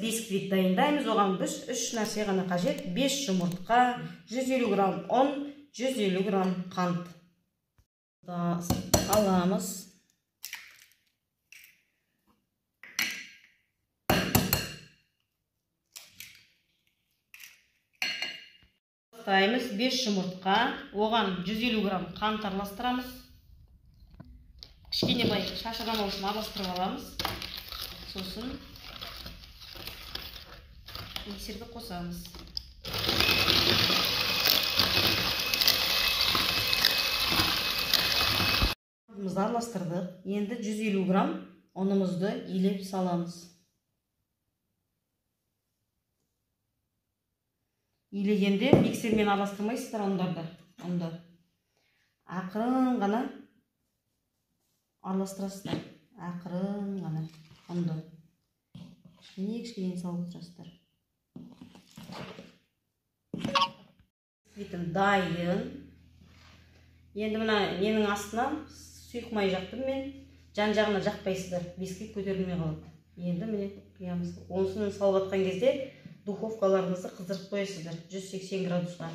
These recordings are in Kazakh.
бисквит дайындаймыз. Оған біз 3 нәрсе ғана қажет. 5 жұмыртқа, 150 грамм ұн, 150 грамм қант. Аламыз. Таймыз 5 жұмыртқа, оған 150 грамм қант араластырамыз. Кішкене бай шашырамау үшін араластырып аламыз. Сосын миксерге қосамыз. Ұнымызды араластырдық. Енді 150 грамм ұнымызды илеп саламыз. Илегенде миксермен араластырмайсыздар ұндарды. Ақырын ғана араластырасыздар. Ақырын ғана ұнды. Кішкене салып отырасыздар. Бисквитім дайын. Енді мына менің астынан сұйық май жақтым мен. Жан-жағына жақпайсыздар. Бисквит көтерілмей қалады. Енді міне құямыз. Онысын салып атқан кезде духовкаларыңызды қыздырып қоясыздар 180 градусқа.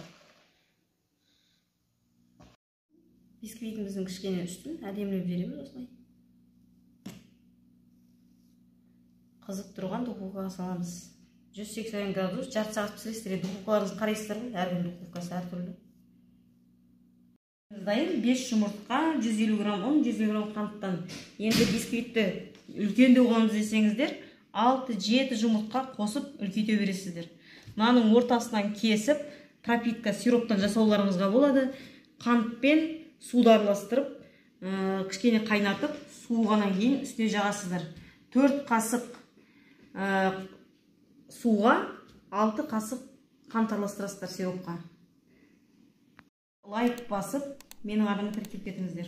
Бисквитіміздің кішкене үстін әдемілеп береміз осылай. Қызып тұрған духовкаға саламыз. 180 градус, жарты сағат пісіресіздер. Духовкаларыңызды қарайсыздар ғой, әркім духовкасы әртүрлі. Дайын 5 жұмыртқа, 150 грамм ұн, 150 грамм қанттан. Енді бисквитті үлкенде оғаныз десеңіздер, 6-7 жұмыртқа қосып үлкейте бересіздер. Мынаның ортасынан кесіп, пропитка сироптан жасауларыңызға болады. Қантпен суды араластырып, кішкене қайнатып, суығаннан кейін үстіне жағасыздар. 4 қасық суға 6 қасық қант араластырасыздар сиропқа. Лайк басып, менің арнама кіріп кетіңіздер.